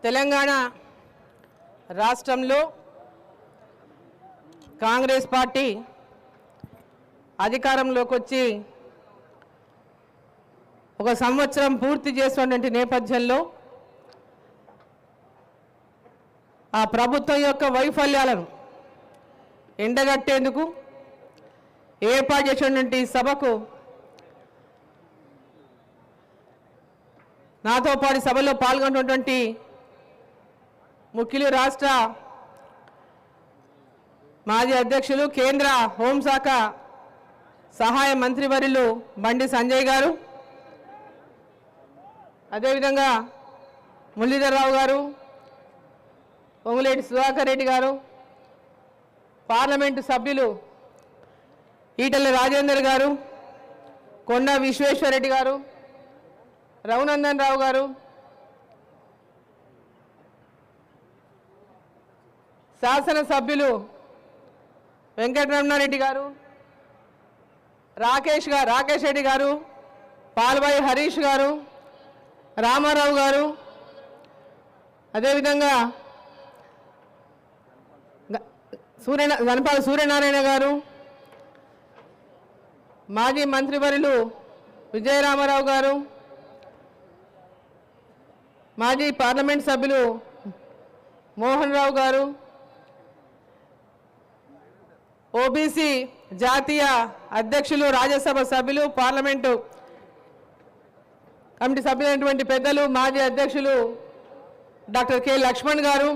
తెలంగాణ రాష్ట్రంలో కాంగ్రెస్ పార్టీ అధికారంలోకి వచ్చి ఒక సంవత్సరం పూర్తి చేస్తున్నటువంటి నేపథ్యంలో ఆ ప్రభుత్వం యొక్క వైఫల్యాలను ఎండగట్టేందుకు ఏర్పాటు చేసినటువంటి సభకు నాతో పాటు సభలో పాల్గొన్నటువంటి ముఖ్యులు రాష్ట్ర మాజీ అధ్యక్షులు కేంద్ర హోంశాఖ సహాయ మంత్రివర్యులు బండి సంజయ్ గారు, అదేవిధంగా మురళీధరరావు గారు, పొంగులేటి సుధాకర్ రెడ్డి గారు, పార్లమెంటు సభ్యులు ఈటెల రాజేందర్ గారు, కొండ విశ్వేశ్వరరెడ్డి గారు, రఘునందన్ రావు గారు, శాసనసభ్యులు వెంకటరమణారెడ్డి గారు, రాకేష్ రెడ్డి గారు, పాల్వాయి హరీష్ గారు, రామారావు గారు, అదేవిధంగా గణపాల సూర్యనారాయణ గారు, మాజీ మంత్రివర్యులు విజయరామారావు గారు, మాజీ పార్లమెంట్ సభ్యులు మోహన్ రావు గారు, ఓబీసీ జాతీయ అధ్యక్షులు, రాజ్యసభ సభ్యులు, పార్లమెంటు కమిటీ సభ్యులైనటువంటి పెద్దలు మాజీ అధ్యక్షులు డాక్టర్ కె లక్ష్మణ్ గారు,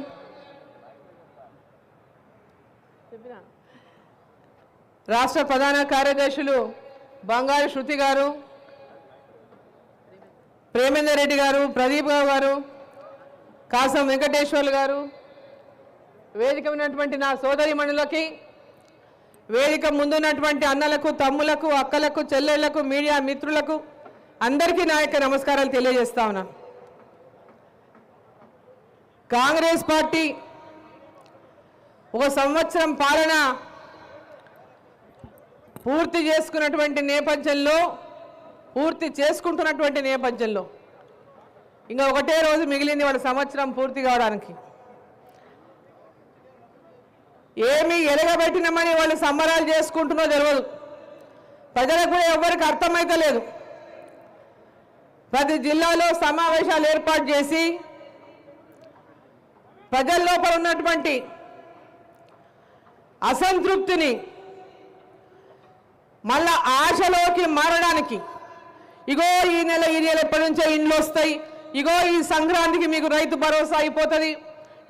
రాష్ట్ర ప్రధాన కార్యదర్శులు బంగారు శృతి గారు, ప్రేమేందర్ రెడ్డి గారు, ప్రదీప్ గారు, కాసం వెంకటేశ్వర్లు గారు, వేదిక ఉన్నటువంటి నా సోదరి మణులకి, వేదిక ముందున్నటువంటి అన్నలకు, తమ్ములకు, అక్కలకు, చెల్లెళ్లకు, మీడియా మిత్రులకు అందరికీ నా యొక్క నమస్కారాలు తెలియజేస్తా ఉన్నాను. కాంగ్రెస్ పార్టీ ఒక సంవత్సరం పాలన పూర్తి చేసుకున్నటువంటి నేపథ్యంలో ఇంకా ఒకటే రోజు మిగిలింది వాళ్ళ సంవత్సరం పూర్తి కావడానికి. ఏమి ఎరగబెట్టినామని వాళ్ళు సంబరాలు చేసుకుంటున్నో తెలియదు, ప్రజలకు కూడా ఎవరికి అర్థమైతలేదు. ప్రతి జిల్లాలో సమావేశాలు ఏర్పాటు చేసి ప్రజల లోపల ఉన్నటువంటి అసంతృప్తిని మళ్ళా ఆశలోకి మారడానికి, ఇగో ఈ నెల ఎప్పటి నుంచో ఇండ్లు వస్తాయి, ఇగో ఈ సంక్రాంతికి మీకు రైతు భరోసా అయిపోతుంది,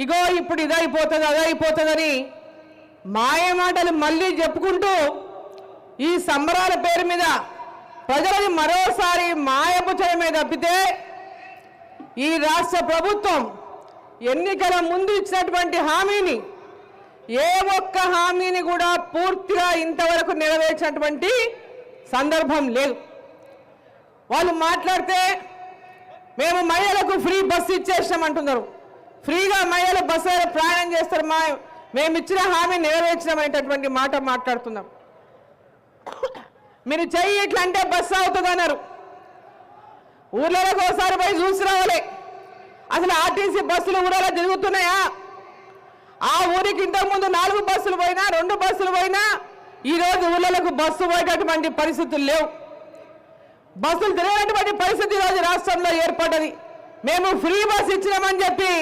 ఇగో ఇప్పుడు ఇదైపోతుంది అదైపోతుందని మాయమాటలు మళ్ళీ చెప్పుకుంటూ ఈ సంబరాల పేరు మీద ప్రజలని మరోసారి మాయపుచ్చడమే తప్పితే ఈ రాష్ట్ర ప్రభుత్వం ఎన్నికల ముందు ఇచ్చినటువంటి హామీని ఏ ఒక్క హామీని కూడా పూర్తిగా ఇంతవరకు నెరవేర్చినటువంటి సందర్భం లేదు. వాళ్ళు మాట్లాడితే మేము మహిళలకు ఫ్రీ బస్సు ఇచ్చేసామంటున్నారు, ఫ్రీగా మహిళలు బస్సు ప్రయాణం చేస్తారు, మేము ఇచ్చిన హామీ నెరవేర్చినామనేటటువంటి మాట మాట్లాడుతున్నాం. మీరు చెయ్యి ఇట్లా అంటే బస్సు అవుతుంది అన్నారు. ఊర్లకు ఒకసారి పోయి చూసి రావాలి, అసలు ఆర్టీసీ బస్సులు ఊళ్ళో తిరుగుతున్నాయా? ఆ ఊరికి ఇంతకుముందు 4 బస్సులు పోయినా, 2 బస్సులు పోయినా ఈరోజు ఊళ్ళకు బస్సు పోయేటటువంటి పరిస్థితులు లేవు. బస్సులు తిరిగేటువంటి పరిస్థితి ఈరోజు రాష్ట్రంలో ఏర్పడ్డది. మేము ఫ్రీ బస్సు ఇచ్చినామని చెప్పి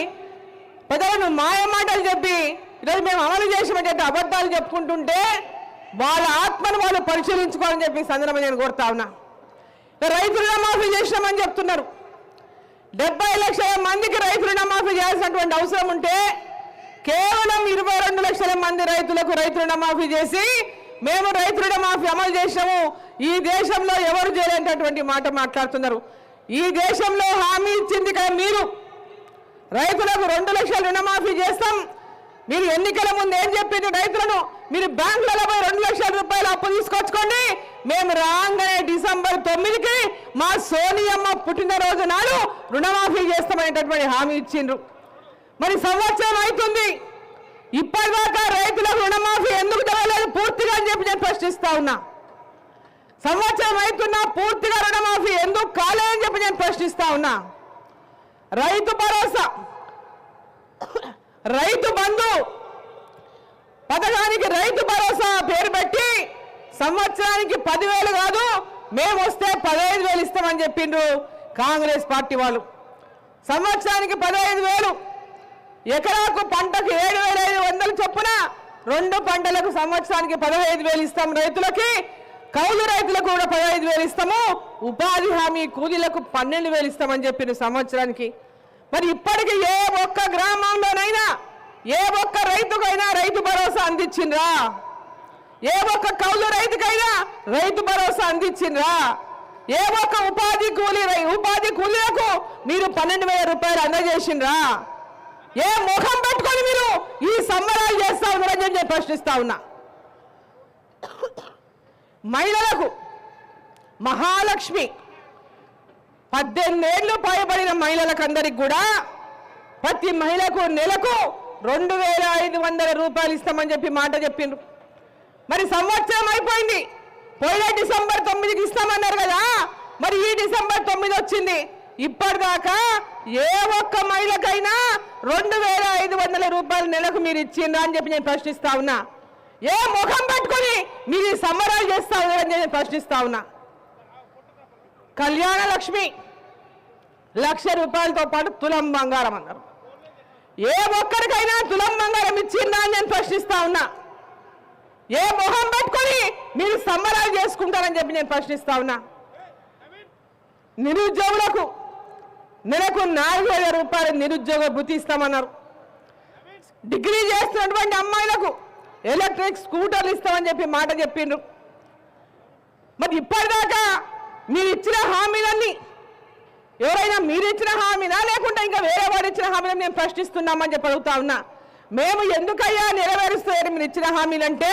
ప్రజలను మాయమాటలు చెప్పి ఈరోజు మేము అమలు చేసామని అబద్ధాలు చెప్పుకుంటుంటే వాళ్ళ ఆత్మను వాళ్ళు పరిశీలించుకోవాలని చెప్పి సందర్భంగా నేను కోరుతా ఉన్నా. రైతు రుణమాఫీ చేసినామని చెప్తున్నారు. 70 లక్షల మందికి రైతు రుణమాఫీ చేయాల్సినటువంటి అవసరం ఉంటే కేవలం 22 లక్షల మంది రైతులకు రైతు రుణమాఫీ చేసి మేము రైతు రుణమాఫీ అమలు చేసాము, ఈ దేశంలో ఎవరు చేయలేనటువంటి మాట మాట్లాడుతున్నారు. ఈ దేశంలో హామీ ఇచ్చింది కదా మీరు, రైతులకు 2 లక్షల రుణమాఫీ చేస్తాం. మీరు ఎన్నికల ముందు ఏం చెప్పింది? రైతులను మీరు బ్యాంకులలో పోయి 2 లక్షల రూపాయలు అప్పు తీసుకొచ్చుకోండి, మేము రాగానే డిసెంబర్ 9కి మా సోనియమ్మ పుట్టినరోజు నాడు రుణమాఫీ చేస్తామనేటటువంటి హామీ ఇచ్చిండ్రు. మరి సంవత్సరం అవుతుంది, ఇప్పటిదాకా రైతులకు రుణమాఫీ ఎందుకు జరగలేదు పూర్తిగా అని చెప్పి నేను ప్రశ్నిస్తా ఉన్నా. సంవత్సరం అవుతున్నా పూర్తిగా రుణమాఫీ ఎందుకు కాలేదని చెప్పి నేను ప్రశ్నిస్తా ఉన్నా. రైతు భరోసా రైతు బంధు పథకానికి రైతు భరోసా పేరు పెట్టి సంవత్సరానికి 10,000 కాదు మేము వస్తే 15,000 ఇస్తామని చెప్పిండ్రు కాంగ్రెస్ పార్టీ వాళ్ళు. సంవత్సరానికి 15,000, ఎకరాకు పంటకు 7,500 చొప్పున 2 పంటలకు సంవత్సరానికి 15,000 ఇస్తాం రైతులకి. కౌలు రైతులకు కూడా 15,000 ఇస్తాము. ఉపాధి హామీ కూలీలకు 12,000 ఇస్తామని చెప్పిండ్రు సంవత్సరానికి. మరి ఇప్పటికీ ఏ ఒక్క గ్రామంలోనైనా ఏ ఒక్క రైతుకైనా రైతు భరోసా అందించిండ్రా? ఏ ఒక్క కౌలు రైతుకైనా రైతు భరోసా అందించిండ్రా? ఏ ఒక్క ఉపాధి కూలీలకు మీరు 12,000 రూపాయలు అందజేసిండ్రా? ఏ ముఖం పెట్టుకొని మీరు ఈ సంబరాలు చేస్తా ఉన్నారని నేను ప్రశ్నిస్తా ఉన్నా. మహిళలకు మహాలక్ష్మి 18 ఏళ్ళు పైబడిన మహిళలకు అందరికి కూడా ప్రతి మహిళకు నెలకు 2,500 రూపాయలు ఇస్తామని చెప్పి మాట చెప్పిండ్రు. మరి సంవత్సరం అయిపోయింది. పోయిన డిసెంబర్ 9కి ఇస్తామన్నారు కదా, మరి ఈ డిసెంబర్ 9 వచ్చింది. ఇప్పటిదాకా ఏ ఒక్క మహిళకైనా 2,500 రూపాయలు నెలకు మీరు ఇచ్చిండ్రా అని చెప్పి నేను ప్రశ్నిస్తా ఉన్నా. ఏ ముఖం పెట్టుకొని మీరు ఈ సంబరాలు చేస్తా ఉన్నారని నేను ప్రశ్నిస్తా ఉన్నా. కళ్యాణ లక్ష్మి 1,00,000 రూపాయలతో పాటు తులం బంగారం అన్నారు. ఏ ఒక్కరికైనా తులం బంగారం ఇచ్చిందా అని నేను ప్రశ్నిస్తా ఉన్నా. ఏ మొహం పెట్టుకొని మీరు సంబరాలు చేసుకుంటారని చెప్పి నేను ప్రశ్నిస్తా ఉన్నా. నిరుద్యోగులకు నెలకు 4,000 రూపాయలు నిరుద్యోగ భృతి ఇస్తామన్నారు. డిగ్రీ చేస్తున్నటువంటి అమ్మాయిలకు ఎలక్ట్రిక్ స్కూటర్లు ఇస్తామని చెప్పి మాట చెప్పిండ్రు. మరి ఇప్పటిదాకా మీరు ఇచ్చిన హామీలన్నీ ఎవరైనా మీరు ఇచ్చిన హామీనా లేకుంటే ఇంకా వేరే వాడు ఇచ్చిన హామీలను మేము ప్రశ్నిస్తున్నామని చెప్పి అడుగుతా ఉన్నా. మేము ఎందుకయ్యా నెరవేరుస్తారు మీరు ఇచ్చిన హామీలంటే,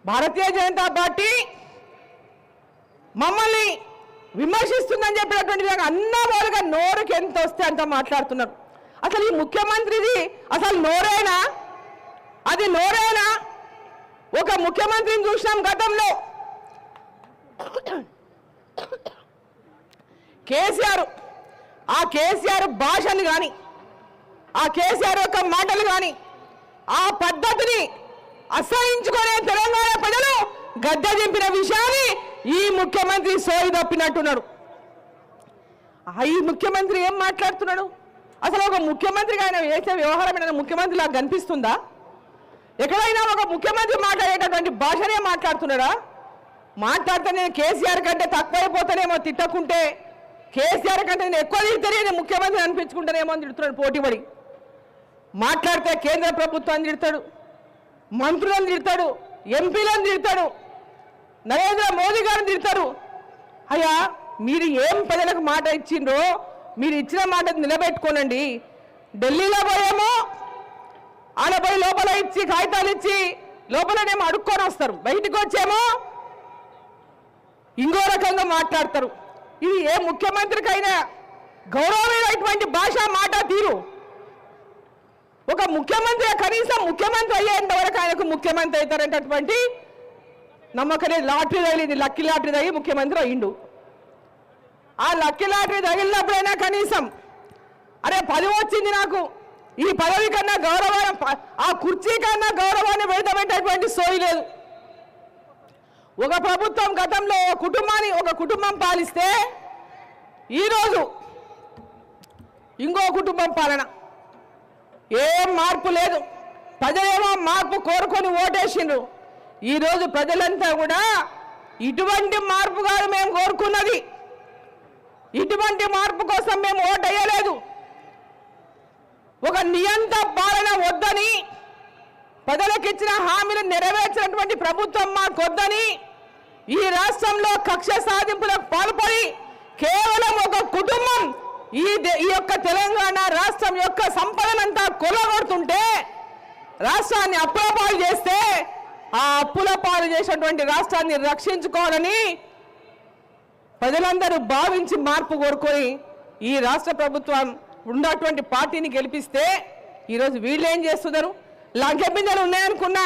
భారతీయ జనతా పార్టీ మమ్మల్ని విమర్శిస్తుందని చెప్పినటువంటి అన్నవాళ్ళుగా నోరుకి ఎంత వస్తే అంత మాట్లాడుతున్నారు. అసలు ఈ ముఖ్యమంత్రిది అసలు నోరేనా? అది నోరేనా? ఒక ముఖ్యమంత్రిని చూసినాం గతంలో, కేసీఆర్. ఆ కేసీఆర్ భాషను కానీ ఆ కేసీఆర్ యొక్క మాటలు కానీ ఆ పద్ధతిని అసహించుకునే తెలంగాణ ప్రజలు గద్దె దింపిన విషయాన్ని ఈ ముఖ్యమంత్రి సోయి తప్పినట్టున్నాడు. ఈ ముఖ్యమంత్రి ఏం మాట్లాడుతున్నాడు? అసలు ఒక ముఖ్యమంత్రిగా ఆయన వేసే వ్యవహారం ఏదైనా ముఖ్యమంత్రిలాగా కనిపిస్తుందా? ఎక్కడైనా ఒక ముఖ్యమంత్రి మాట్లాడేటటువంటి భాషనే మాట్లాడుతున్నాడా? మాట్లాడితే నేను కేసీఆర్ కంటే తక్కువైపోతానేమో, తిట్టకుంటే కేసీఆర్ కంటే నేను ఎక్కువ తిడితేనే నేను ముఖ్యమంత్రి అనిపించుకుంటానేమో అని తిడుతున్నాడు పోటీపడి. మాట్లాడితే కేంద్ర ప్రభుత్వాన్ని తిడతాడు, మంత్రులను తిడతాడు, ఎంపీలను తిడతాడు, నరేంద్ర మోదీ గారిని తిడతారు. అయ్యా మీరు ఏం ప్రజలకు మాట ఇచ్చిండ్రో మీరు ఇచ్చిన మాట నిలబెట్టుకోనండి. ఢిల్లీలో పోయేమో ఆడ పోయి లోపల ఇచ్చి కాగితాలు ఇచ్చి లోపలనేమో అడుక్కొని వస్తారు, బయటకు వచ్చేమో ఇంకో రకంగా మాట్లాడతారు. ఇది ఏ ముఖ్యమంత్రికైనా గౌరవమైనటువంటి భాష మాట తీరు. ఒక ముఖ్యమంత్రి కనీసం ముఖ్యమంత్రి అయ్యేంత వరకు ఆయనకు ముఖ్యమంత్రి అవుతారంటటువంటి నమ్మకనే లాటరీ తగిలింది, లక్కీ లాటరీ తగిలి ముఖ్యమంత్రి అయ్యిండు. ఆ లక్కీ లాటరీ తగిలినప్పుడైనా కనీసం అరే 10 వచ్చింది, నాకు ఈ పదవి కన్నా గౌరవం, ఆ కుర్చీ కన్నా గౌరవాన్ని పెడతామనేటటువంటి సోయి లేదు. ఒక ప్రభుత్వం గతంలో ఒక కుటుంబం పాలిస్తే ఈరోజు ఇంకో కుటుంబం పాలన. ఏం మార్పు లేదు. ప్రజలేమో మార్పు కోరుకొని ఓటేసిండ్రు. ఈరోజు ప్రజలంతా కూడా ఇటువంటి మార్పు కాదు మేము కోరుకున్నది, ఇటువంటి మార్పు కోసం మేము ఓటేయలేదు. ఒక నియంత పాలన వద్దని, ప్రజలకు ఇచ్చిన హామీలు నెరవేర్చినటువంటి ప్రభుత్వం మాకొద్దని, ఈ రాష్ట్రంలో కక్ష సాధింపులకు పాల్పడి కేవలం ఒక కుటుంబం ఈ యొక్క తెలంగాణ రాష్ట్రం యొక్క సంపదనంతా కొల్లగొడుతుంటే, రాష్ట్రాన్ని అప్పుల పాలు చేస్తే, ఆ అప్పుల పాలు చేసినటువంటి రాష్ట్రాన్ని రక్షించుకోవాలని ప్రజలందరూ భావించి మార్పు కోరుకొని ఈ రాష్ట్ర ప్రభుత్వం ఉన్నటువంటి పార్టీని గెలిపిస్తే, ఈరోజు వీళ్ళు ఏం చేస్తున్నారు? లంకె బిందెలు ఉన్నాయనుకున్నా,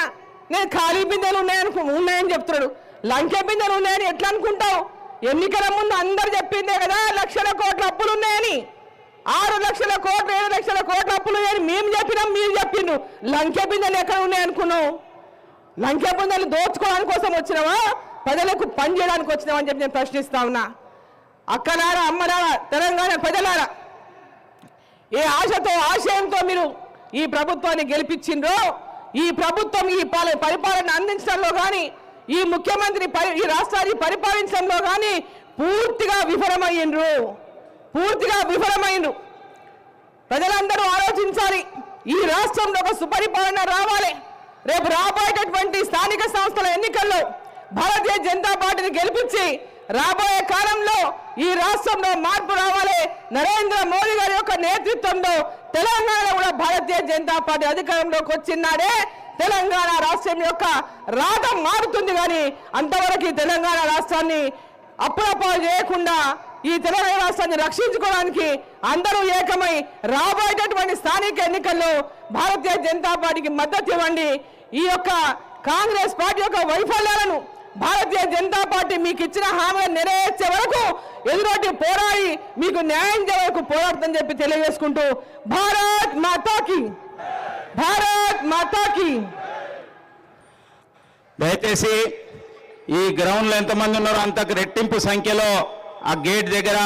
నేను ఖాళీ బిందెలు ఉన్నాయని చెప్తున్నాడు. లంకె బిందెలు ఉన్నాయని ఎట్లా అనుకుంటావు? ఎన్నికల ముందు అందరు చెప్పిందే కదా 1,00,000 కోట్ల అప్పులు ఉన్నాయని. 6 లక్షల కోట్లు 7 లక్షల కోట్ల అప్పులు అని మేము చెప్పినాం, మీరు చెప్పిండ్రు. లంకె బిందెలు ఎక్కడ ఉన్నాయనుకున్నావు? లంకె బిందెలు దోచుకోవడానికి కోసం వచ్చినావా, ప్రజలకు పని చేయడానికి వచ్చినావా అని చెప్పి నేను ప్రశ్నిస్తా ఉన్నా. అక్కలారా, అమ్మలారా, తెలంగాణ ప్రజలారా, ఏ ఆశతో ఆశయంతో మీరు ఈ ప్రభుత్వాన్ని గెలిపించిండ్రో, ఈ ప్రభుత్వం ఈ పరిపాలన అందించడంలో కానీ, ఈ ముఖ్యమంత్రి ఈ రాష్ట్రాన్ని పరిపాలించడంలో కానీ పూర్తిగా విఫలమయ్యిండ్రు. ప్రజలందరూ ఆలోచించాలి. ఈ రాష్ట్రంలో ఒక సుపరిపాలన రావాలి. రేపు రాబోయేటటువంటి స్థానిక సంస్థల ఎన్నికల్లో భారతీయ జనతా పార్టీని గెలిపించి రాబోయే కాలంలో ఈ రాష్ట్రంలో మార్పు రావాలి. నరేంద్ర మోదీ గారి యొక్క నేతృత్వంలో తెలంగాణలో కూడా భారతీయ జనతా పార్టీ అధికారంలోకి వచ్చినాడే తెలంగాణ రాష్ట్రం యొక్క రాత మారుతుంది. కానీ అంతవరకు ఈ తెలంగాణ రాష్ట్రాన్ని అప్పులపాలు చేయకుండా ఈ తెలంగాణ రాష్ట్రాన్ని రక్షించుకోవడానికి అందరూ ఏకమై రాబోయేటటువంటి స్థానిక ఎన్నికల్లో భారతీయ జనతా పార్టీకి మద్దతు ఇవ్వండి. ఈ యొక్క కాంగ్రెస్ పార్టీ యొక్క వైఫల్యాలను భారతీయ జనతా పార్టీ మీకు ఇచ్చిన హామీలను నెరవేర్చే వరకు ఎదురొడ్డి పోరాడి మీకు న్యాయం చేయ వరకు పోరాడుతుందని చెప్పి తెలియజేసుకుంటూ భారత్ మాతాకి. దయచేసి ఈ గ్రౌండ్లో ఎంతమంది ఉన్నారో అంతకు రెట్టింపు సంఖ్యలో ఆ గేట్ దగ్గర